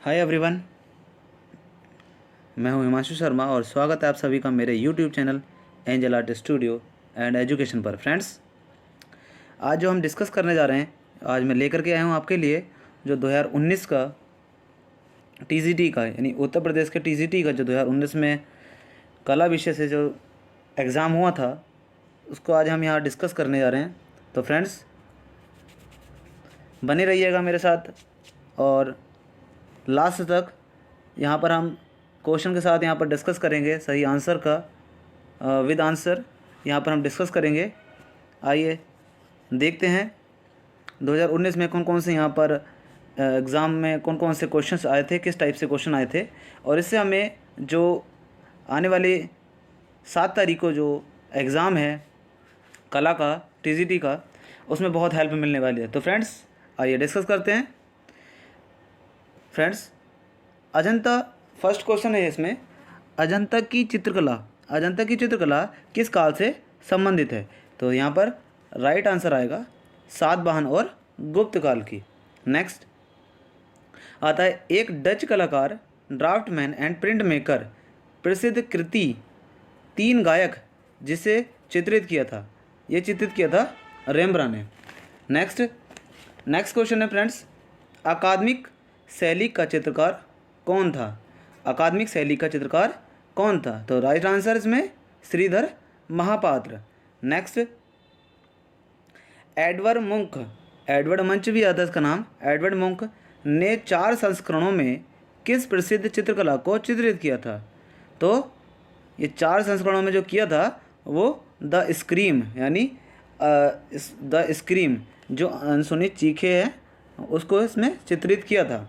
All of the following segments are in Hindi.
हाय एवरीवन, मैं हूं हिमांशु शर्मा और स्वागत है आप सभी का मेरे YouTube channel angel art studio and education पर। फ्रेंड्स, आज जो हम डिस्कस करने जा रहे हैं, आज मैं लेकर के आया हूं आपके लिए जो 2019 का टीजीटी का यानी उत्तर प्रदेश के टीजीटी का जो 2019 में कला विषय से जो एग्ज़ाम हुआ था उसको आज हम यहाँ डिस्कस करने जा रहे हैं। तो फ्रेंड्स, बने रहिएगा मेरे साथ और लास्ट तक। यहाँ पर हम क्वेश्चन के साथ यहाँ पर डिस्कस करेंगे, सही आंसर का विद आंसर यहाँ पर हम डिस्कस करेंगे। आइए देखते हैं 2019 में कौन कौन से यहाँ पर एग्ज़ाम में कौन कौन से क्वेश्चंस आए थे, किस टाइप से क्वेश्चन आए थे, और इससे हमें जो आने वाली 7 तारीख को जो एग्ज़ाम है कला का टीजीटी का, उसमें बहुत हेल्प मिलने वाली है। तो फ्रेंड्स, आइए डिस्कस करते हैं। फ्रेंड्स, अजंता फर्स्ट क्वेश्चन है इसमें, अजंता की चित्रकला किस काल से संबंधित है? तो यहाँ पर राइट आंसर आएगा सातवाहन और गुप्त काल की। नेक्स्ट आता है, एक डच कलाकार, ड्राफ्टमैन एंड प्रिंट मेकर, प्रसिद्ध कृति 3 गायक जिसे चित्रित किया था, ये चित्रित किया था रेम्ब्रांड ने। नेक्स्ट क्वेश्चन है फ्रेंड्स, अकादमिक शैली का चित्रकार कौन था? अकादमिक शैली का चित्रकार कौन था? तो राइट आंसर इसमें श्रीधर महापात्र। नेक्स्ट, एडवर्ड मंच भी आता है इसका नाम। एडवर्ड मुंक ने 4 संस्करणों में किस प्रसिद्ध चित्रकला को चित्रित किया था? तो ये 4 संस्करणों में जो किया था वो द स्क्रीम यानी द स्क्रीम जो अनसुनी चीखे है उसको इसमें चित्रित किया था।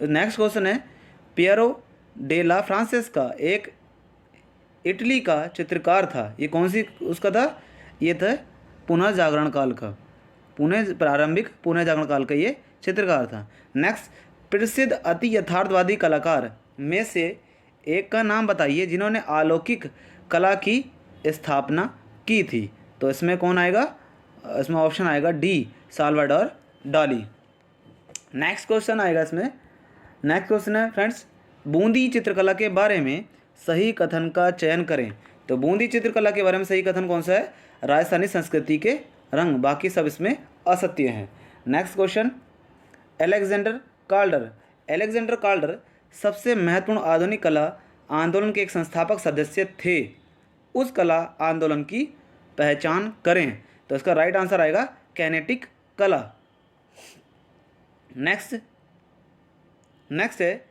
नेक्स्ट क्वेश्चन है, पियरो डेला फ्रांसेस्का एक इटली का चित्रकार था, ये कौन सी उसका था? ये था पुनर्जागरण काल का, प्रारंभिक पुनर्जागरण काल का ये चित्रकार था। नेक्स्ट, प्रसिद्ध अति यथार्थवादी कलाकार में से एक का नाम बताइए जिन्होंने अलौकिक कला की स्थापना की थी। तो इसमें कौन आएगा? इसमें ऑप्शन आएगा डी, साल्वाडोर डाली। नेक्स्ट क्वेश्चन आएगा इसमें। नेक्स्ट क्वेश्चन है फ्रेंड्स, बूंदी चित्रकला के बारे में सही कथन का चयन करें। तो बूंदी चित्रकला के बारे में सही कथन कौन सा है? राजस्थानी संस्कृति के रंग, बाकी सब इसमें असत्य हैं। नेक्स्ट क्वेश्चन, एलेक्जेंडर काल्डर सबसे महत्वपूर्ण आधुनिक कला आंदोलन के एक संस्थापक सदस्य थे, उस कला आंदोलन की पहचान करें। तो इसका राइट आंसर आएगा कैनेटिक कला। नेक्स्ट है,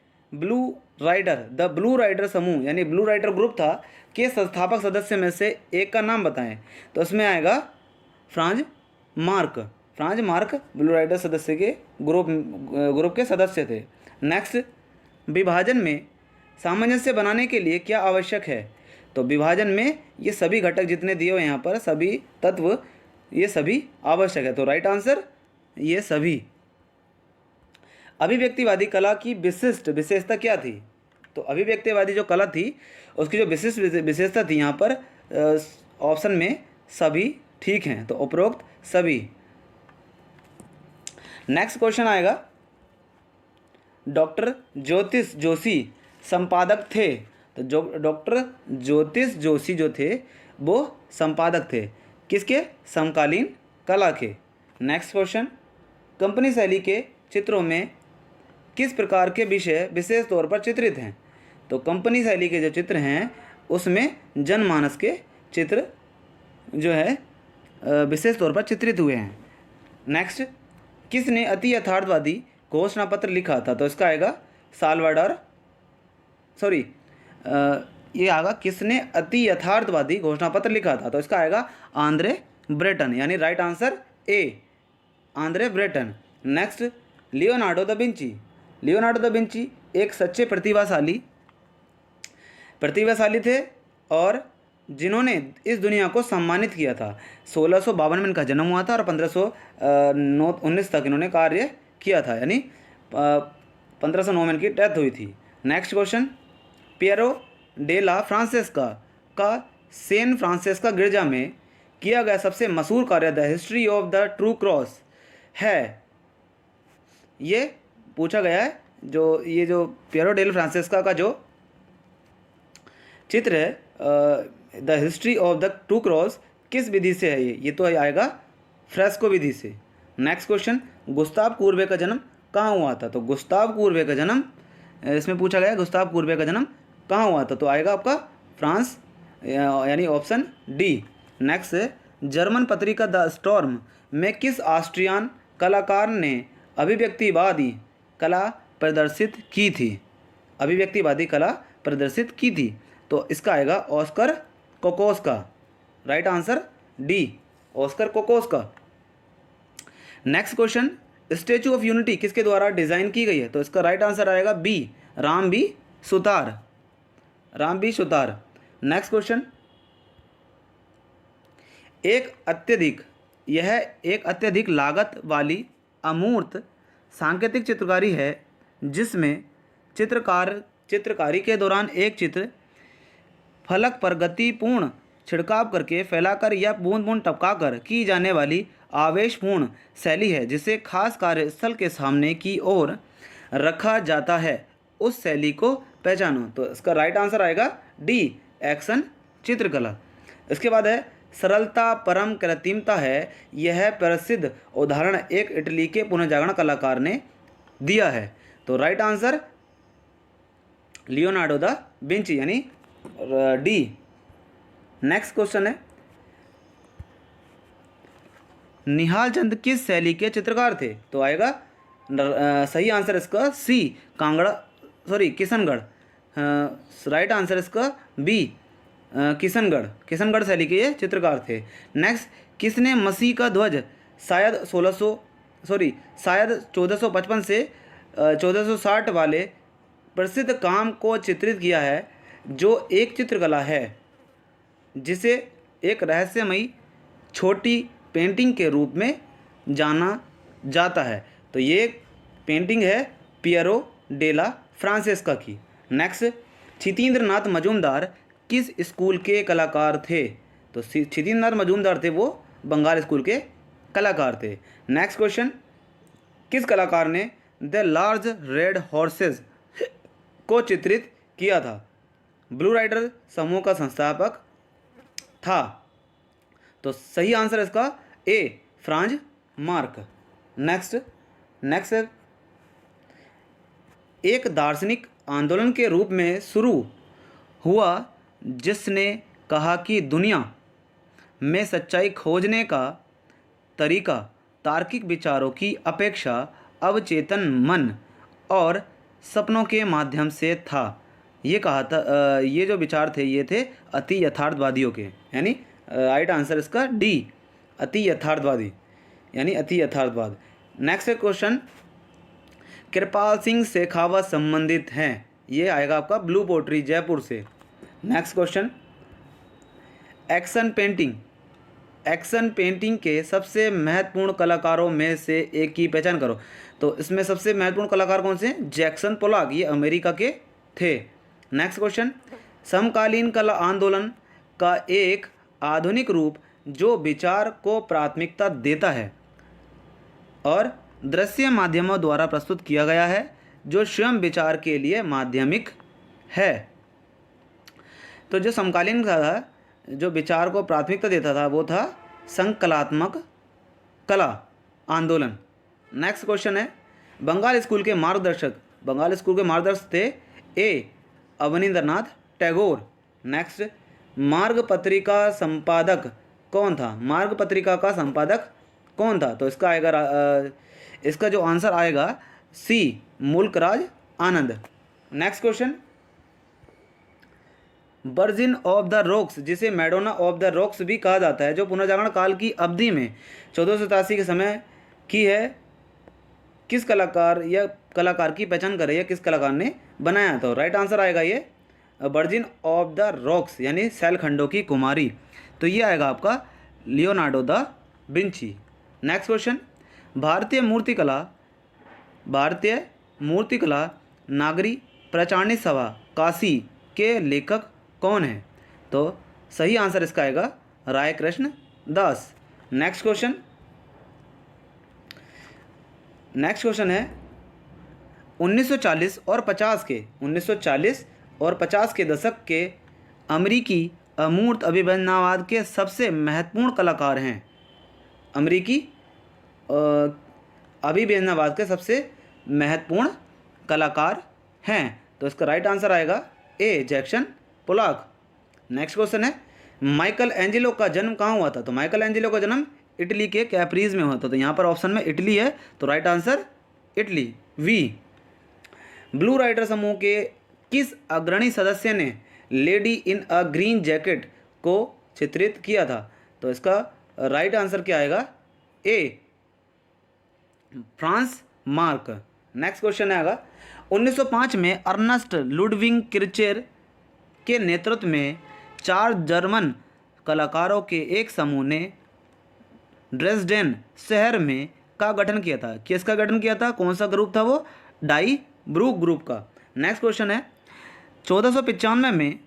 द ब्लू राइडर समूह यानी ब्लू राइडर ग्रुप था के संस्थापक सदस्य में से एक का नाम बताएं। तो इसमें आएगा फ्रांज मार्क ब्लू राइडर सदस्य के ग्रुप के सदस्य थे। नेक्स्ट, विभाजन में सामंजस्य बनाने के लिए क्या आवश्यक है? तो विभाजन में ये सभी घटक जितने दिए हुए यहाँ पर, सभी तत्व, ये सभी आवश्यक है। तो राइट आंसर ये सभी। अभिव्यक्तिवादी कला की विशिष्ट विशेषता क्या थी? तो अभिव्यक्तिवादी जो कला थी उसकी जो विशिष्ट विशेषता थी, यहाँ पर ऑप्शन में सभी ठीक हैं, तो उपरोक्त सभी। नेक्स्ट क्वेश्चन आएगा, डॉक्टर ज्योतिष जोशी संपादक थे। तो जो डॉक्टर ज्योतिष जोशी जो थे वो संपादक थे किसके? समकालीन कला के। नेक्स्ट क्वेश्चन, कंपनी शैली के चित्रों में किस प्रकार के विषय विशेष तौर पर चित्रित हैं? तो कंपनी शैली के जो चित्र हैं उसमें जनमानस के चित्र जो है विशेष तौर पर चित्रित हुए हैं। नेक्स्ट, किसने अति यथार्थवादी घोषणा पत्र लिखा था? तो इसका आएगा ये आएगा किसने अति यथार्थवादी घोषणा पत्र लिखा था? तो इसका आएगा आंद्रे ब्रेटन, यानी right answer A, Andre Breton. Next, Leonardo da Vinci एक सच्चे प्रतिभाशाली थे और जिन्होंने इस दुनिया को सम्मानित किया था। 1652 में इनका जन्म हुआ था और 1519 तक इन्होंने कार्य किया था, यानी 1509 में इनकी डेथ हुई थी। Next question, Piro della Francesca का सैन फ्रांसिस्को गिरजा में किया गया सबसे मशहूर कार्य the history of the true cross है, ये पूछा गया है जो ये जो पियरो डेल फ्रांसेस्का का जो चित्र है the history of the two cross किस विधि से है? ये तो आएगा फ्रेस्को विधि से। नेक्स्ट क्वेश्चन, गुस्ताव कुर्बे का जन्म कहाँ हुआ था? तो गुस्ताव कुर्बे का जन्म इसमें पूछा गया, गुस्ताव कुर्बे का जन्म कहाँ हुआ था? तो आएगा आपका फ्रांस, यानी ऑप्शन डी। नेक्स्ट है, जर्मन पत्रिका द स्टॉर्म में किस ऑस्ट्रियन कलाकार ने अभिव्यक्तिवादी कला प्रदर्शित की थी? अभिव्यक्तिवादी कला प्रदर्शित की थी। तो इसका आएगा Oskar Kokoschka. Right answer D, Oskar Kokoschka. Next question, statue of unity किसके द्वारा डिजाइन की गई है? तो इसका राइट आंसर आएगा B, Ram B Sutar. Ram B Sutar. Next question, यह एक अत्यधिक लागत वाली अमूर्त सांकेतिक चित्रकारी है जिसमें चित्रकारी के दौरान एक चित्र फलक पर गतिपूर्ण छिड़काव करके फैलाकर या बूंद बूंद टपकाकर की जाने वाली आवेशपूर्ण शैली है जिसे खास कार्यस्थल के सामने की ओर रखा जाता है। उस शैली को पहचानो। तो इसका राइट आंसर आएगा डी, एक्शन चित्रकला। इसके बाद है, सरलता परम कृत्रिमता है, यह प्रसिद्ध उदाहरण एक इटली के पुनर्जागरण कलाकार ने दिया है। तो right answer Leonardo da Vinci, यानी डी। नेक्स्ट क्वेश्चन है, निहाल चंद किस शैली के चित्रकार थे? तो आएगा सही आंसर इसका सी, किशनगढ़। राइट आंसर इसका बी, किशनगढ़ शैली के ये चित्रकार थे। नेक्स्ट, किसने मसीह का ध्वज शायद 1455 से 1460 वाले प्रसिद्ध काम को चित्रित किया है जो एक चित्रकला है जिसे एक रहस्यमयी छोटी पेंटिंग के रूप में जाना जाता है? तो ये पेंटिंग है पियरो डेला फ्रांसेस्का की। नेक्स्ट, छितेंद्रनाथ मजूमदार किस स्कूल के कलाकार थे? तो छितेंद्रनाथ मजूमदार थे वो बंगाल स्कूल के कलाकार थे। नेक्स्ट क्वेश्चन, किस कलाकार ने द लार्ज रेड हॉर्सेस को चित्रित किया था? ब्लू राइडर समूह का संस्थापक था। तो सही आंसर इसका ए, फ्रांज मार्क। नेक्स्ट एक दार्शनिक आंदोलन के रूप में शुरू हुआ जिसने कहा कि दुनिया में सच्चाई खोजने का तरीका तार्किक विचारों की अपेक्षा अवचेतन मन और सपनों के माध्यम से था। ये कहा था, ये जो विचार थे ये थे अति यथार्थवादियों के, यानी राइट आंसर इसका डी, अति यथार्थवादी, यानी अति यथार्थवाद। नेक्स्ट क्वेश्चन, कृपाल सिंह शेखावत संबंधित हैं? ये आएगा आपका ब्लू पोट्री जयपुर से। नेक्स्ट क्वेश्चन, एक्शन पेंटिंग के सबसे महत्वपूर्ण कलाकारों में से एक की पहचान करो। तो इसमें सबसे महत्वपूर्ण कलाकार कौन से हैं? जैक्सन पोलॉक, ये अमेरिका के थे। नेक्स्ट क्वेश्चन, समकालीन कला आंदोलन का एक आधुनिक रूप जो विचार को प्राथमिकता देता है और दृश्य माध्यमों द्वारा प्रस्तुत किया गया है जो स्वयं विचार के लिए माध्यमिक है। तो जो समकालीन था, जो विचार को प्राथमिकता देता था, वो था संकलात्मक कला आंदोलन। नेक्स्ट क्वेश्चन है, बंगाल स्कूल के मार्गदर्शक थे ए, अवनींद्रनाथ टैगोर। नेक्स्ट, मार्ग पत्रिका संपादक कौन था? मार्ग पत्रिका का संपादक कौन था? तो इसका आएगा इसका जो आंसर आएगा C, Mulk Raj Anand. Next question, virgin of the rocks, जिसे मैडोना ऑफ द रॉक्स भी कहा जाता है, जो पुनर्जागरण काल की अवधि में 1487 के समय की है, किस कलाकार की पहचान कर रही है, किस कलाकार ने बनाया? तो राइट आंसर आएगा ये वर्जिन ऑफ द रॉक्स, यानी शैलखंडों की कुमारी। तो ये आएगा आपका Leonardo da Vinci. Next question, भारतीय मूर्तिकला नागरी प्रचारणी सभा काशी के लेखक कौन है? तो सही आंसर इसका आएगा राय कृष्ण दास। नेक्स्ट क्वेश्चन है, 1940 और 50 के दशक के अमेरिकी अमूर्त अभिव्यंजनावाद के सबसे महत्वपूर्ण कलाकार हैं। अमेरिकी अभिव्यंजनावाद के सबसे महत्वपूर्ण कलाकार हैं। तो इसका राइट आंसर आएगा ए, जैक्सन पोलॉक। नेक्स्ट क्वेश्चन है, माइकल एंजेलो का जन्म कहाँ हुआ था? तो माइकल एंजेलो का जन्म इटली के कैप्रीज में हुआ था। तो यहाँ पर ऑप्शन में इटली है, तो right answer Italy, B. Blue Rider समूह के किस अग्रणी सदस्य ने Lady in a Green jacket को चित्रित किया था? तो इसका राइट आंसर क्या आएगा? ए, फ्रांस मार्क। नेक्स्ट क्वेश्चन आएगा, 1905 में अर्नस्ट लुडविग किर्चेर के नेतृत्व में 4 जर्मन कलाकारों के एक समूह ने ड्रेसडेन शहर में का गठन किया था। किसका गठन किया था? कौन सा ग्रुप था वो? डाई ब्रूक ग्रुप का। नेक्स्ट क्वेश्चन है, 1495 में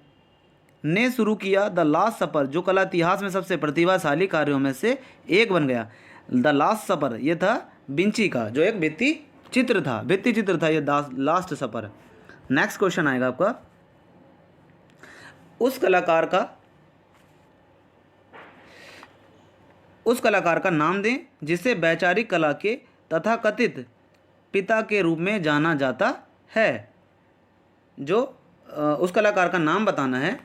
ने शुरू किया द लास्ट सपर, जो कला इतिहास में सबसे प्रतिभाशाली कार्यों में से एक बन गया। द लास्ट सपर ये था विंची का, जो एक भित्ति चित्र था ये लास्ट सपर। नेक्स्ट क्वेश्चन आएगा आपका, उस कलाकार का नाम दें जिसे वैचारिक कला के तथाकथित पिता के रूप में जाना जाता है। जो उस कलाकार का नाम बताना है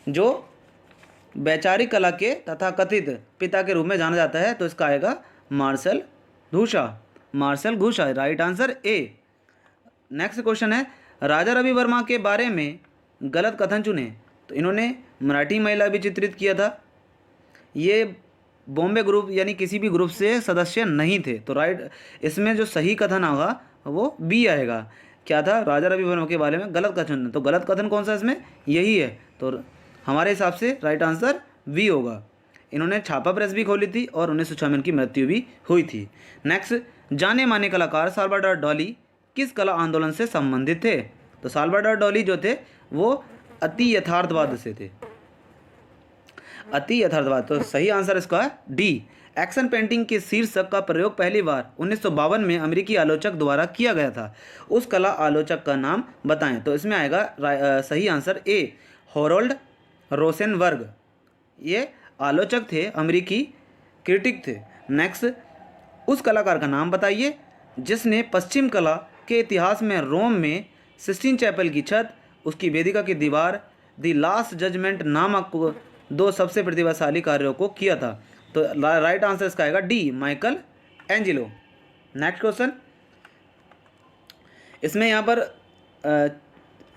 जो वैचारिक कला के तथाकथित पिता के रूप में जाना जाता है। तो इसका आएगा मार्शल घुसा, राइट आंसर ए। नेक्स्ट क्वेश्चन है, राजा रवि वर्मा के बारे में गलत कथन चुने। तो इन्होंने मराठी महिला भी चित्रित किया था। ये बॉम्बे ग्रुप यानी किसी भी ग्रुप से सदस्य नहीं थे। तो राइट, इसमें जो सही कथन होगा वो बी आएगा। क्या था? राजा रवि वर्मा के बारे में गलत कथन। तो गलत कथन कौन सा इसमें? यही है। तो हमारे हिसाब से राइट आंसर बी होगा। इन्होंने छापा प्रेस भी खोली थी और 1906 में इनकी मृत्यु भी हुई थी। नेक्स्ट, जाने माने कलाकार साल्वाडोर डाली किस कला आंदोलन से संबंधित थे? तो साल्वाडोर डाली जो थे वो अति यथार्थवाद से थे, अति यथार्थवाद। तो सही आंसर इसका है डी। एक्शन पेंटिंग के शीर्षक का प्रयोग पहली बार 1952 में अमेरिकी आलोचक द्वारा किया गया था। उस कला आलोचक का नाम बताएं। तो इसमें आएगा सही आंसर ए, होरोल्ड रोसेनबर्ग। ये आलोचक थे, अमेरिकी क्रिटिक थे। नेक्स्ट, उस कलाकार का नाम बताइए जिसने पश्चिम कला के इतिहास में रोम में सिस्टीन चैपल की छत, उसकी वेदिका की दीवार, द लास्ट जजमेंट नामक 2 सबसे प्रतिभाशाली कार्यों को किया था। तो राइट आंसर इसका आएगा D, Michael Angelo. Next question, इसमें यहाँ पर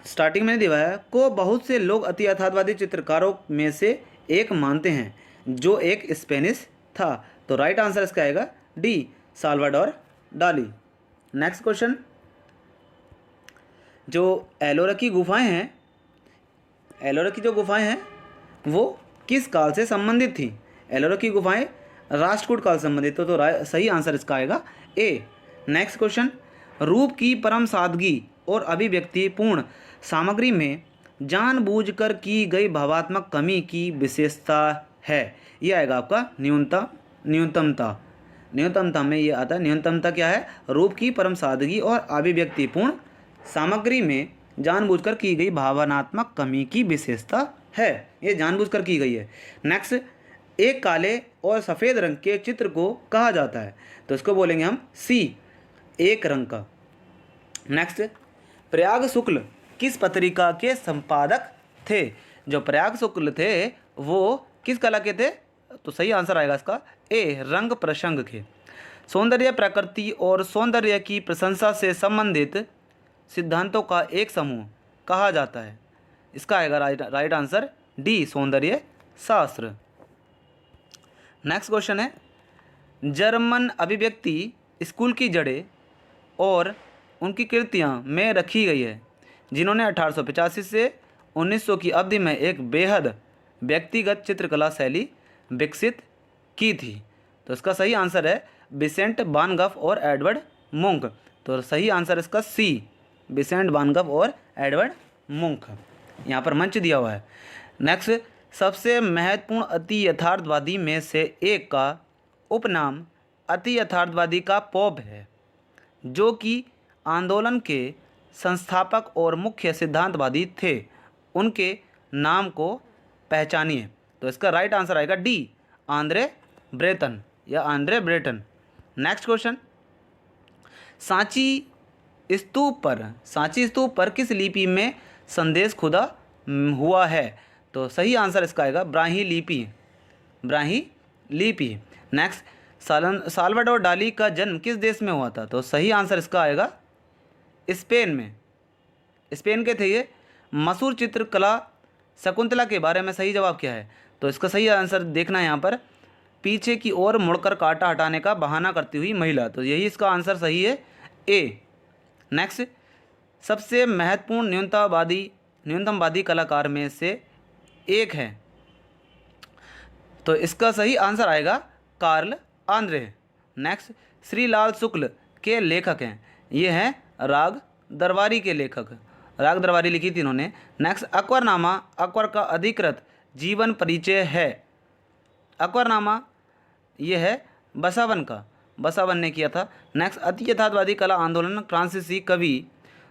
स्टार्टिंग में दिया है को बहुत से लोग अति यथार्थवादी चित्रकारों में से एक मानते हैं जो एक स्पेनिश था। तो राइट आंसर इसका आएगा डी, साल्वाडोर डाली। नेक्स्ट क्वेश्चन, जो एलोरा की गुफाएं हैं वो किस काल से संबंधित थी? एलोरा की गुफाएं राष्ट्रकूट काल से संबंधित। तो सही आंसर इसका आएगा ए। नेक्स्ट क्वेश्चन, रूप की परम सादगी और अभिव्यक्तिपूर्ण सामग्री में जानबूझकर की गई भावात्मक कमी की विशेषता है। ये आएगा आपका न्यूनतमता में ये आता है। न्यूनतमता क्या है? रूप की परम सादगी और अभिव्यक्तिपूर्ण सामग्री में जानबूझकर की गई भावनात्मक कमी की विशेषता है। ये जानबूझकर की गई है। नेक्स्ट, एक काले और सफ़ेद रंग के चित्र को कहा जाता है। तो इसको बोलेंगे हम सी, एक रंग का। नेक्स्ट, प्रयाग शुक्ल किस पत्रिका के संपादक थे? जो प्रयाग शुक्ल थे वो किस कला के थे? तो सही आंसर आएगा इसका ए, रंग प्रसंग के। सौंदर्य, प्रकृति और सौंदर्य की प्रशंसा से संबंधित सिद्धांतों का एक समूह कहा जाता है। इसका आएगा राइट आंसर डी, सौंदर्य शास्त्र। नेक्स्ट क्वेश्चन है, जर्मन अभिव्यक्ति स्कूल की जड़ें और उनकी कृतियाँ में रखी गई है, जिन्होंने 1885 से 1900 की अवधि में एक बेहद व्यक्तिगत चित्रकला शैली विकसित की थी। तो इसका सही आंसर है विसेंट वान गॉग और एडवर्ड मुंक। तो सही आंसर इसका सी, विसेंट वान गॉग और एडवर्ड मुंक। यहाँ पर मंच दिया हुआ है। नेक्स्ट, सबसे महत्वपूर्ण अति यथार्थवादी में से एक का उपनाम अति यथार्थवादी का पोप है, जो कि आंदोलन के संस्थापक और मुख्य सिद्धांतवादी थे, उनके नाम को पहचानिए। तो इसका राइट आंसर आएगा डी, आंद्रे ब्रेटन या Andre Breton. Next question, Sanchi Stupa पर किस लिपि में संदेश खुदा हुआ है? तो सही आंसर इसका आएगा ब्राही लिपि। नेक्स्ट, साल्वाडोर डाली का जन्म किस देश में हुआ था? तो सही आंसर इसका आएगा स्पेन में। स्पेन के थे ये। मशहूर चित्रकला शकुंतला के बारे में सही जवाब क्या है? तो इसका सही आंसर देखना है यहाँ पर, पीछे की ओर मुड़कर कांटा हटाने का बहाना करती हुई महिला। तो यही इसका आंसर सही है, ए। नेक्स्ट, सबसे महत्वपूर्ण न्यूनतमवादी कलाकार में से एक है। तो इसका सही आंसर आएगा Karl Andre. Next, Shri Lal शुक्ल के लेखक हैं, ये हैं राग दरबारी के लेखक, राग दरबारी लिखी थी इन्होंने। नेक्स्ट, अकबरनामा अकबर का अधिकृत जीवन परिचय है। अकबरनामा ये है बसावन ने किया था। नेक्स्ट, अति यथार्थवादी कला आंदोलन फ्रांसीसी कवि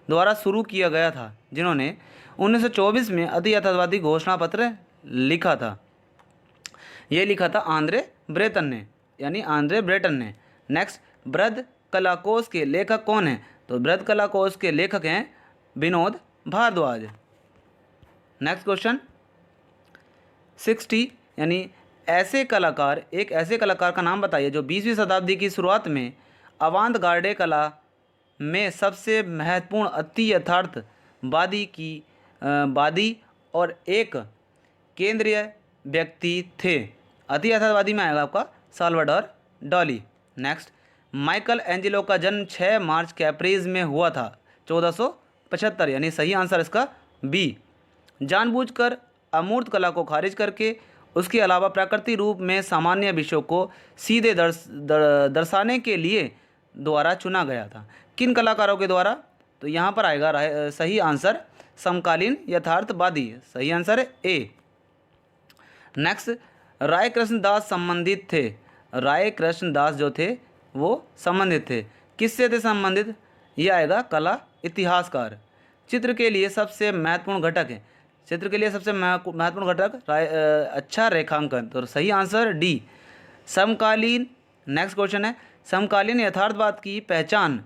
द्वारा शुरू किया गया था, जिन्होंने 1924 में अति यथार्थवादी घोषणा पत्र लिखा था। ये लिखा था आंद्रे ब्रेटन ने, यानी आंद्रे ब्रेटन ने। नेक्स्ट, बृहद कलाकोश के लेखक कौन हैं? तो बृहद कलाकोश के लेखक हैं विनोद भारद्वाज। नेक्स्ट क्वेश्चन 60, यानी एक ऐसे कलाकार का नाम बताइए जो 20वीं शताब्दी की शुरुआत में अवांत गार्डे कला में सबसे महत्वपूर्ण अति यथार्थवादी और एक केंद्रीय व्यक्ति थे। अति यथार्थवादी में आएगा आपका साल्वाडोर डाली। नेक्स्ट, माइकल एंजेलो का जन्म 6 मार्च कैप्रीज में हुआ था 1475, यानी सही आंसर इसका बी। जानबूझकर अमूर्त कला को खारिज करके उसके अलावा प्राकृतिक रूप में सामान्य विषयों को सीधे दर्शाने के लिए द्वारा चुना गया था। किन कलाकारों के द्वारा? तो यहाँ पर आएगा सही आंसर समकालीन यथार्थवादी, सही आंसर है ए। नेक्स्ट, राय कृष्णदास संबंधित थे। राय कृष्णदास जो थे वो संबंधित थे, किससे थे संबंधित? ये आएगा कला इतिहासकार। चित्र के लिए सबसे महत्वपूर्ण घटक है, चित्र के लिए सबसे महत्वपूर्ण घटक अच्छा रेखांकन। तो सही आंसर डी, समकालीन। नेक्स्ट क्वेश्चन है, समकालीन यथार्थवाद की पहचान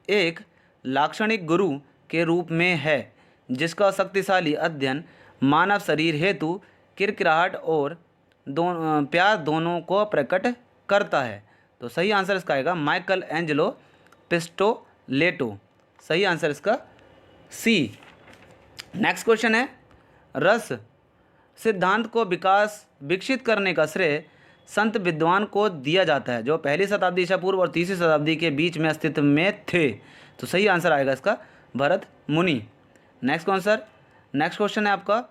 एक लाक्षणिक गुरु के रूप में है, जिसका शक्तिशाली अध्ययन मानव शरीर हेतु किरकिराहट और प्यार दोनों को प्रकट करता है। तो सही आंसर इसका आएगा माइकल एंजेलो पिस्टोलेटो, सही आंसर इसका सी। नेक्स्ट क्वेश्चन है, रस सिद्धांत को विकसित करने का श्रेय संत विद्वान को दिया जाता है जो पहली शताब्दी ईसा पूर्व और तीसरी शताब्दी के बीच में अस्तित्व में थे। तो सही आंसर आएगा इसका भरत मुनि। नेक्स्ट क्वेश्चन है आपका,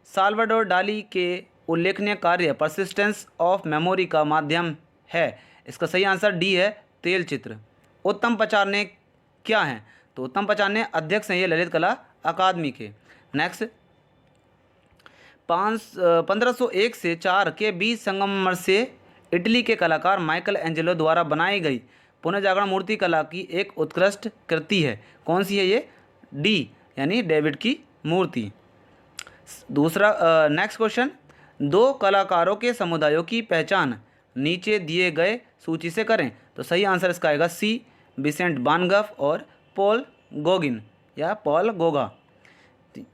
साल्वाडोर डाली के उल्लेखनीय कार्य परसिस्टेंस ऑफ मेमोरी का माध्यम है। इसका सही आंसर डी है, तेल चित्र। उत्तम पचारने क्या हैं? तो उत्तम पचारने अध्यक्ष हैं ये ललित कला अकादमी के। नेक्स्ट, 1501 से 4 के बीच संगमरमर से इटली के कलाकार माइकल एंजेलो द्वारा बनाई गई पुनर्जागरण मूर्ति कला की एक उत्कृष्ट कृति है। कौन सी है ये? डी, यानी डेविड की मूर्ति। दूसरा नेक्स्ट क्वेश्चन, दो कलाकारों के समुदायों की पहचान नीचे दिए गए सूची से करें। तो सही आंसर इसका आएगा सी, विसेंट वान गॉग और पॉल गोगिन या पॉल गोगा।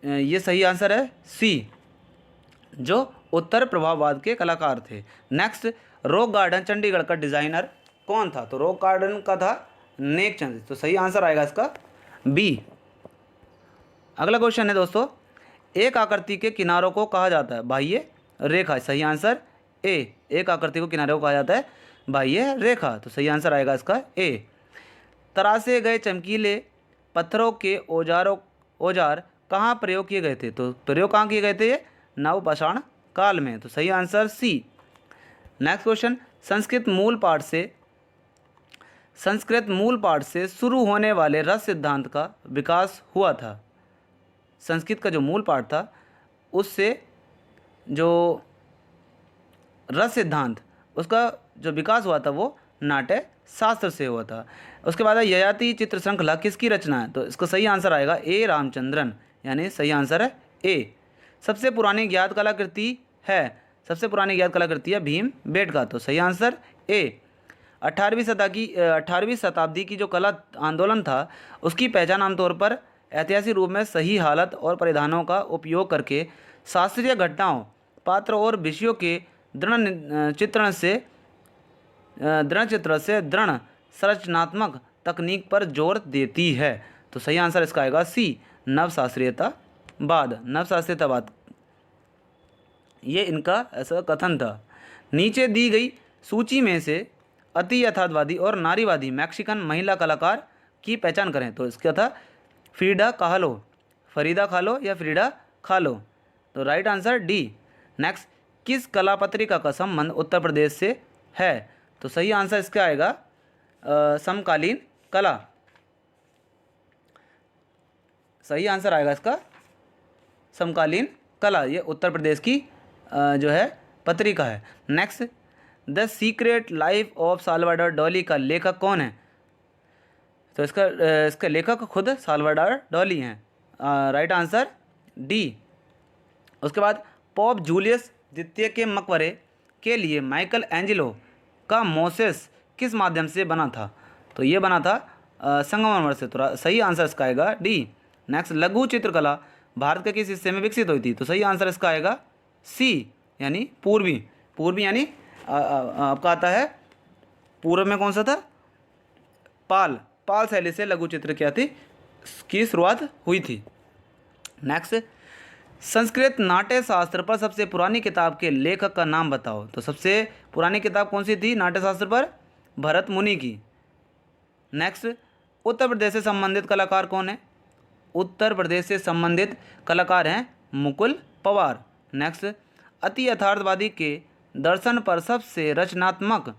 ये सही आंसर है सी, जो उत्तर प्रभाववाद के कलाकार थे। नेक्स्ट, रॉक गार्डन चंडीगढ़ का डिज़ाइनर कौन था? तो रॉक गार्डन का था नेक चंद। तो सही आंसर आएगा इसका बी। अगला क्वेश्चन है दोस्तों, एक आकृति के किनारों को कहा जाता है बाह्य रेखा। सही आंसर ए, एक आकृति को किनारे को कहा जाता है बाह्य रेखा। तो सही आंसर आएगा इसका ए। तरासे गए चमकीले पत्थरों के औजार कहाँ प्रयोग किए गए थे? तो प्रयोग कहाँ किए गए थे? ये नवपाषाण काल में। तो सही answer C. Next question, Sanskrit मूल पाठ से शुरू होने वाले रस सिद्धांत का विकास हुआ था। संस्कृत का जो मूल पाठ था उससे जो रस सिद्धांत उसका जो विकास हुआ था वो नाट्य शास्त्र से हुआ था। उसके बाद है ययाति चित्र श्रृंखला किसकी रचना है? तो इसका सही आंसर आएगा ए रामचंद्रन, यानी सही आंसर है ए। सबसे पुरानी ज्ञात कलाकृति है, सबसे पुरानी ज्ञात कलाकृति है भीम बेटका, तो सही आंसर ए। 18वीं शताब्दी की जो कला आंदोलन था उसकी पहचान आमतौर पर ऐतिहासिक रूप में सही हालत और परिधानों का उपयोग करके शास्त्रीय घटनाओं, पात्र और विषयों के चित्रण से दृढ़ संरचनात्मक तकनीक पर जोर देती है। तो सही आंसर इसका आएगा सी, नवशास्त्रीयतावाद। ये इनका ऐसा कथन था। नीचे दी गई सूची में से अति यथार्थवादी और नारीवादी मैक्सिकन महिला कलाकार की पहचान करें। तो इसका था फ्रीडा kahlo या फ्रीडा kahlo, तो राइट आंसर डी। नेक्स्ट, किस कला पत्रिका का संबंध उत्तर प्रदेश से है? तो सही आंसर इसका आएगा समकालीन कला, सही आंसर आएगा इसका समकालीन कला। ये उत्तर प्रदेश की जो है पत्रिका है। Next, the secret life of Salvador Dolly का लेखक कौन है? तो इसका लेखक खुद साल्वाडोर डॉली हैं, राइट आंसर डी। उसके बाद पोप जूलियस द्वितीय के मकबरे के लिए माइकल एंजेलो का मोसेस किस माध्यम से बना था? तो ये बना था संगमरमर से, तो सही आंसर इसका आएगा डी। नेक्स्ट, लघु चित्रकला भारत के किस हिस्से में विकसित हुई थी? तो सही आंसर इसका आएगा सी, यानी पूर्वी यानी आपका आता है पूर्व में कौन सा था? पाल शैली से लघु चित्र क्या थी की शुरुआत हुई थी। नेक्स्ट, संस्कृत नाट्य शास्त्र पर सबसे पुरानी किताब के लेखक का नाम बताओ। तो सबसे पुरानी किताब कौन सी थी नाट्य शास्त्र पर? भरत मुनि की। नेक्स्ट, उत्तर प्रदेश से संबंधित कलाकार कौन है? उत्तर प्रदेश से संबंधित कलाकार हैं मुकुल पवार। नेक्स्ट, अति यथार्थवादी के दर्शन पर सबसे रचनात्मक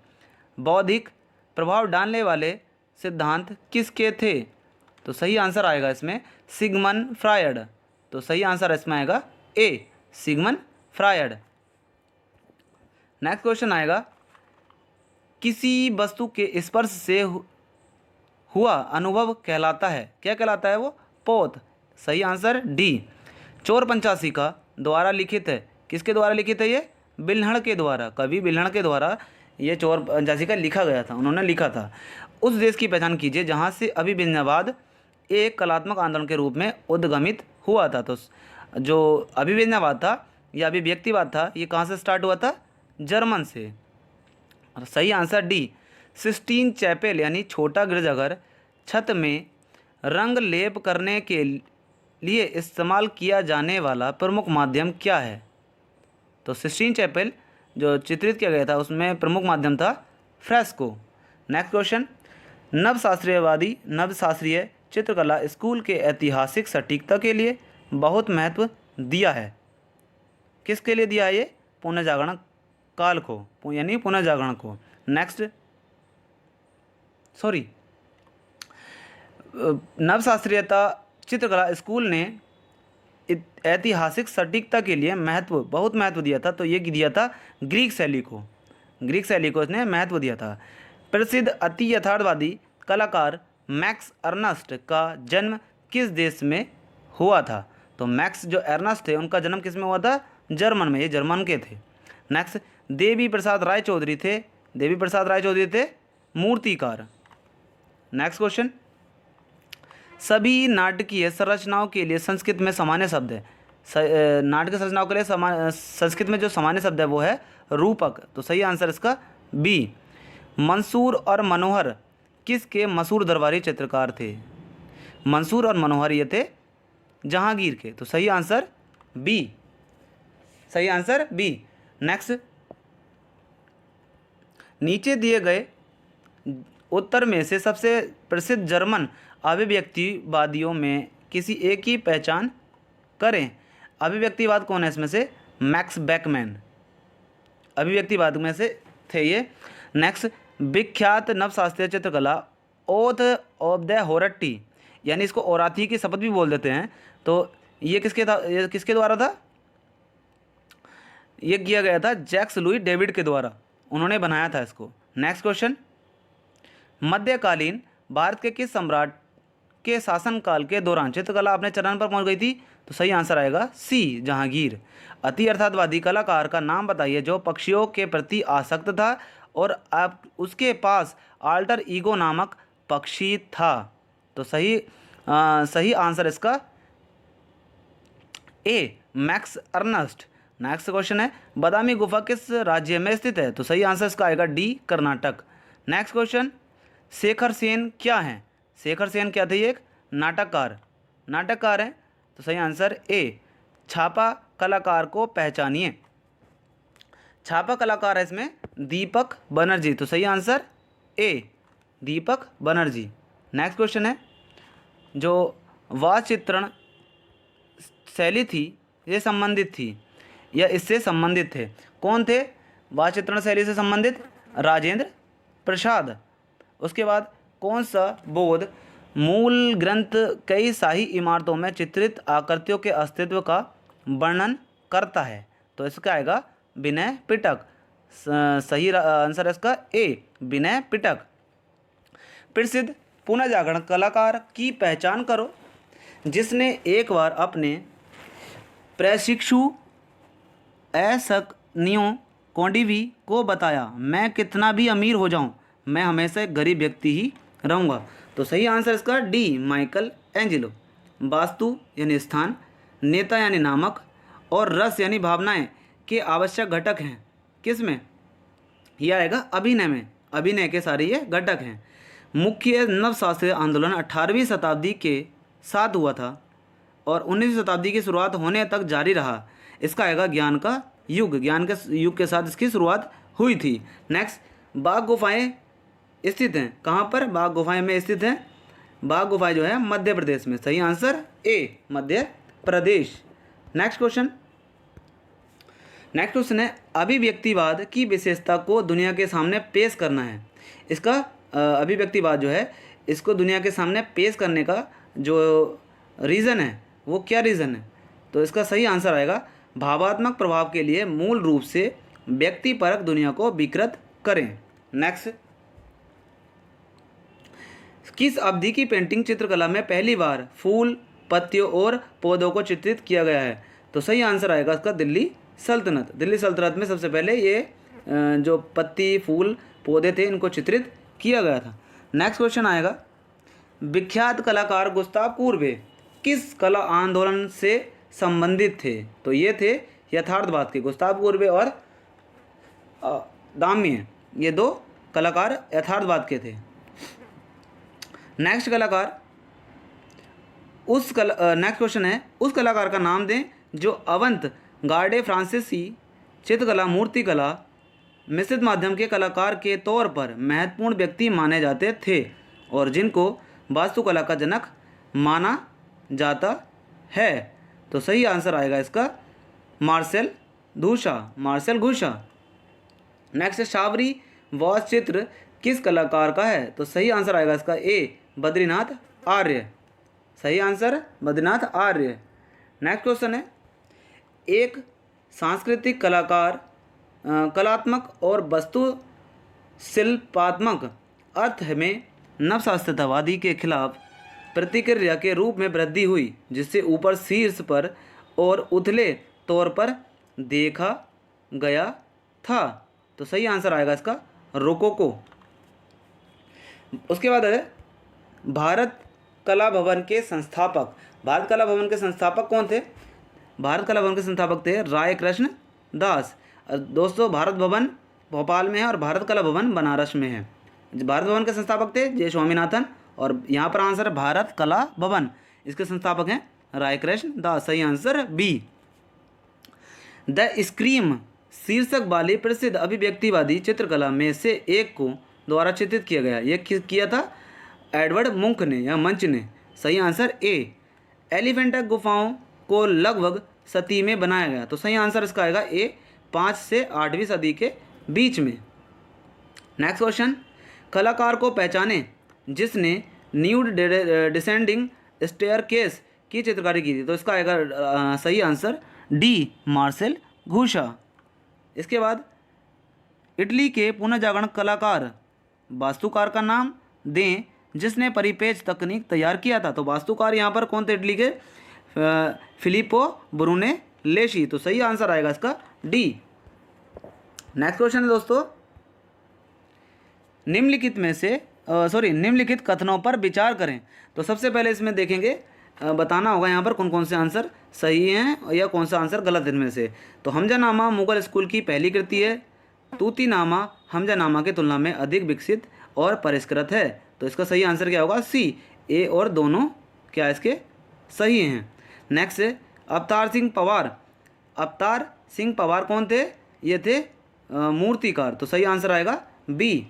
बौद्धिक प्रभाव डालने वाले सिद्धांत किसके थे? तो सही आंसर आएगा इसमें सिगमंड फ्रायड, तो सही आंसर इसमें आएगा ए, सिगमंड फ्रायड। नेक्स्ट क्वेश्चन आएगा, किसी वस्तु के स्पर्श से हुआ अनुभव कहलाता है, क्या कहलाता है वो? पोत, सही आंसर डी। चोर पंचासी का द्वारा लिखित है, किसके द्वारा लिखित है ये? बिल्हण के द्वारा, कवि बिल्हण के द्वारा ये चोर पंचासी का लिखा गया था, उन्होंने लिखा था। उस देश की पहचान कीजिए जहाँ से अभिव्यंजनावाद एक कलात्मक आंदोलन के रूप में उद्गमित हुआ था। तो जो अभिव्यंजनावाद था या अभिव्यक्तिवाद था ये कहाँ से स्टार्ट हुआ था? जर्मन से, सही आंसर डी। सिस्टीन चैपेल यानी छोटा गिरजाघर छत में रंग लेप करने के लिए इस्तेमाल किया जाने वाला प्रमुख माध्यम क्या है? तो सिस्टीन चैपेल जो चित्रित किया गया था उसमें प्रमुख माध्यम था फ्रेस्को। नेक्स्ट क्वेश्चन, नवशास्त्रीय चित्रकला स्कूल के ऐतिहासिक सटीकता के लिए बहुत महत्व दिया है, किसके लिए दिया है ये? पुनर्जागरण काल को, यानी पुनर्जागरण को। नेक्स्ट, नवशास्त्रीयता चित्रकला स्कूल ने ऐतिहासिक सटीकता के लिए बहुत महत्व दिया था, तो ये दिया था ग्रीक शैली को इसने महत्व दिया था। प्रसिद्ध अति यथार्थवादी कलाकार मैक्स अर्नस्ट का जन्म किस देश में हुआ था? तो मैक्स जो अर्नस्ट थे उनका जन्म किस में हुआ था? जर्मन में, ये जर्मन के थे। नेक्स्ट, देवी प्रसाद राय चौधरी थे मूर्तिकार। नेक्स्ट क्वेश्चन, सभी नाटकीय संरचनाओं के लिए संस्कृत में सामान्य शब्द है, नाटकीय संरचनाओं के लिए संस्कृत में जो सामान्य शब्द है वो है रूपक, तो सही आंसर इसका बी। मंसूर और मनोहर किसके मशहूर दरबारी चित्रकार थे? मंसूर और मनोहर ये थे जहांगीर के, तो सही आंसर बी, नेक्स्ट, नीचे दिए गए उत्तर में से सबसे प्रसिद्ध जर्मन अभिव्यक्तिवादियों में किसी एक की पहचान करें। अभिव्यक्तिवाद कौन है इसमें से? मैक्स बेकमैन अभिव्यक्तिवाद में से थे ये। नेक्स्ट, विख्यात नवशास्त्रीय चित्रकला ओथ ऑफ द होरट्टी, यानी इसको ओराथी की शपथ भी बोल देते हैं, तो ये किसके द्वारा था? ये किया गया था जैक्स लुई डेविड के द्वारा, उन्होंने बनाया था इसको। नेक्स्ट क्वेश्चन, मध्यकालीन भारत के किस सम्राट के शासनकाल के दौरान चित्रकला अपने चरण पर पहुंच गई थी? तो सही आंसर आएगा सी, जहांगीर। अति अर्थातवादी कलाकार का नाम बताइए जो पक्षियों के प्रति आसक्त था और आप उसके पास आल्टर ईगो नामक पक्षी था। तो सही आंसर इसका ए, मैक्स अर्नस्ट। नेक्स्ट क्वेश्चन है, बादामी गुफा किस राज्य में स्थित है? तो सही आंसर इसका आएगा D, Karnataka. Next question, Shekhar Sen क्या है? शेखर सेन क्या थे? एक नाटककार हैं। तो सही आंसर ए, छापा कलाकार को पहचानिए। छापा कलाकार है इसमें दीपक बनर्जी। तो सही answer A, Deepak Banerjee. Next question है, जो वाद चित्रण शैली थी ये संबंधित थी या इससे संबंधित थे? कौन थे वाद चित्रण शैली से संबंधित? राजेंद्र प्रसाद। उसके बाद कौन सा बौद्ध मूल ग्रंथ कई शाही इमारतों में चित्रित आकृतियों के अस्तित्व का वर्णन करता है? तो इसका आएगा विनय पिटक। सही आंसर इसका ए, विनय पिटक। प्रसिद्ध पुनर्जागरण कलाकार की पहचान करो जिसने एक बार अपने प्रशिक्षु एसकनियो कोंडिवी को बताया, मैं कितना भी अमीर हो जाऊं मैं हमेशा एक गरीब व्यक्ति ही रहूँगा। तो सही आंसर इसका डी, माइकल एंजेलो। वास्तु यानी स्थान, नेता यानी नामक और रस यानी भावनाएं के आवश्यक घटक हैं किस में? यह आएगा अभिनय में। अभिनय के सारे ये घटक हैं। मुख्य नवशास्त्रीय आंदोलन 18वीं शताब्दी के साथ हुआ था और 19वीं शताब्दी की शुरुआत होने तक जारी रहा। इसका आएगा ज्ञान का युग। ज्ञान के युग के साथ इसकी शुरुआत हुई थी। नेक्स्ट, बाघ गुफाएं स्थित हैं कहाँ पर? बाघ गुफाएं में स्थित हैं। बाघ गुफाएं जो है मध्य प्रदेश में। सही answer A, Madhya Pradesh. Next question है, अभिव्यक्तिवाद की विशेषता को दुनिया के सामने पेश करना है। इसका अभिव्यक्तिवाद जो है इसको दुनिया के सामने पेश करने का जो रीज़न है वो क्या रीज़न है? तो इसका सही आंसर आएगा भावात्मक प्रभाव के लिए मूल रूप से व्यक्तिपरक दुनिया को विकृत करें। नेक्स्ट, किस अवधि की पेंटिंग चित्रकला में पहली बार फूल, पत्तियों और पौधों को चित्रित किया गया है? तो सही आंसर आएगा इसका दिल्ली सल्तनत। दिल्ली सल्तनत में सबसे पहले ये जो पत्ती, फूल, पौधे थे इनको चित्रित किया गया था। नेक्स्ट क्वेश्चन आएगा, विख्यात कलाकार गुस्ताव कुर्बे किस कला आंदोलन से संबंधित थे? तो ये थे यथार्थवाद के। गुस्ताव कुर्बे और दाम्य, ये दो कलाकार यथार्थवाद के थे। नेक्स्ट क्वेश्चन है, उस कलाकार का नाम दें जो अवंत गार्डे फ्रांसीसी चित्रकला, मूर्तिकला, मिश्रित माध्यम के कलाकार के तौर पर महत्वपूर्ण व्यक्ति माने जाते थे और जिनको वास्तुकला का जनक माना जाता है। तो सही आंसर आएगा इसका मार्सेल घूसा। नेक्स्ट, शाबरी वॉस चित्र किस कलाकार का है? तो सही आंसर आएगा इसका ए, बद्रीनाथ आर्य। सही आंसर बद्रीनाथ आर्य। नेक्स्ट क्वेश्चन है, एक सांस्कृतिक कलाकार कलात्मक और वस्तु शिल्पात्मक अर्थ में नवशास्त्रवादी के खिलाफ प्रतिक्रिया के रूप में वृद्धि हुई जिससे ऊपर शीर्ष पर और उथले तौर पर देखा गया था। तो सही आंसर आएगा इसका रोकोको। उसके बाद है भारत कला भवन के संस्थापक। भारत कला भवन के संस्थापक कौन थे? भारत कला भवन के संस्थापक थे राय कृष्ण दास। दोस्तों, भारत भवन भोपाल में है और भारत कला भवन बनारस में है। भारत भवन के संस्थापक थे जे स्वामीनाथन और यहाँ पर आंसर भारत कला भवन, इसके संस्थापक हैं राय कृष्ण दास। सही आंसर बी। द स्क्रीम शीर्षक वाली प्रसिद्ध अभिव्यक्तिवादी चित्रकला में से एक को द्वारा चित्रित किया गया। ये किया था एडवर्ड मुंक ने या मंच ने। सही आंसर ए, एलिफेंटा गुफाओं को लगभग सदी में बनाया गया। तो सही आंसर इसका आएगा ए, 5 से 8वीं सदी के बीच में। नेक्स्ट क्वेश्चन, कलाकार को पहचाने जिसने न्यूड डिसेंडिंग स्टेयरकेस की चित्रकारी की थी। तो इसका आएगा सही आंसर डी, मार्सेल घूसा। इसके बाद इटली के पुनर्जागरण कलाकार वास्तुकार का नाम दें जिसने परिपेच तकनीक तैयार किया था। तो वास्तुकार यहाँ पर कौन थे इटली के? फिलिप्पो ब्रूनेलेसी। तो सही आंसर आएगा इसका डी। नेक्स्ट क्वेश्चन है दोस्तों, निम्नलिखित कथनों पर विचार करें। तो सबसे पहले इसमें देखेंगे, बताना होगा यहाँ पर कौन कौन से आंसर सही हैं या कौन सा आंसर गलत है इनमें से। तो हमजानामा मुगल स्कूल की पहली कृति है। तूतीनामा हमजानामा की तुलना में अधिक विकसित और परिष्कृत है। तो इसका सही आंसर क्या होगा? सी। ए और दोनों क्या इसके सही हैं। नेक्स्ट है अवतार सिंह पवार। अवतार सिंह पवार कौन थे? ये थे मूर्तिकार। तो सही आंसर आएगा बी,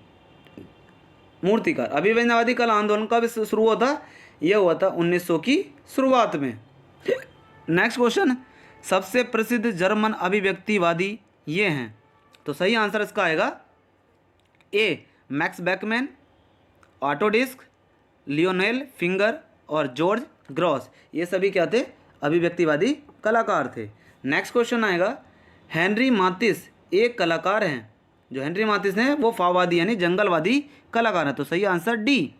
मूर्तिकार। अभिव्यंजनवादी कला आंदोलन कब शुरू हुआ था? यह हुआ था 1900 की शुरुआत में। नेक्स्ट क्वेश्चन, सबसे प्रसिद्ध जर्मन अभिव्यक्तिवादी ये हैं। तो सही आंसर इसका आएगा ए, मैक्स बैकमैन, ऑटो डिस्क, लियोनेल फिंगर और जॉर्ज ग्रॉस। ये सभी क्या थे? अभिव्यक्तिवादी कलाकार थे। नेक्स्ट क्वेश्चन आएगा, हेनरी मातिस एक कलाकार हैं। जो हेनरी मातिस हैं वो फाववादी यानी जंगलवादी कलाकार हैं। तो सही आंसर डी।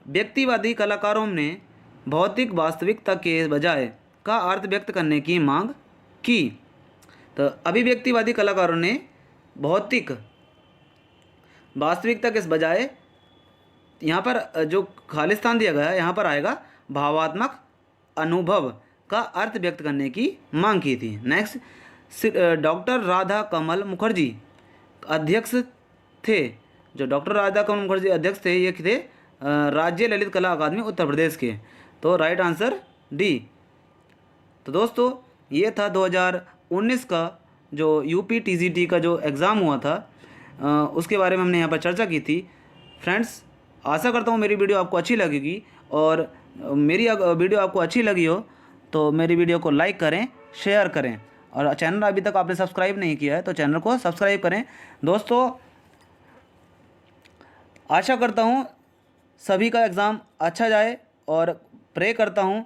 व्यक्तिवादी कलाकारों ने भौतिक वास्तविकता के बजाय का अर्थ व्यक्त करने की मांग की। तो अभिव्यक्तिवादी कलाकारों ने भौतिक वास्तविकता के बजाय, यहाँ पर जो खालिस्तान दिया गया है यहाँ पर आएगा भावात्मक अनुभव का अर्थ व्यक्त करने की मांग की थी। नेक्स्ट, डॉक्टर राधा कमल मुखर्जी अध्यक्ष थे। जो डॉक्टर राधा कमल मुखर्जी अध्यक्ष थे ये थे राज्य ललित कला अकादमी उत्तर प्रदेश के। तो राइट आंसर डी। तो दोस्तों ये था 2019 का जो यूपी टीजीटी का जो एग्ज़ाम हुआ था, उसके बारे में हमने यहाँ पर चर्चा की थी। फ्रेंड्स, आशा करता हूँ मेरी वीडियो आपको अच्छी लगेगी, और मेरी वीडियो आपको अच्छी लगी हो तो मेरी वीडियो को लाइक करें, शेयर करें, और चैनल अभी तक आपने सब्सक्राइब नहीं किया है तो चैनल को सब्सक्राइब करें। दोस्तों, आशा करता हूँ सभी का एग्ज़ाम अच्छा जाए और प्रे करता हूँ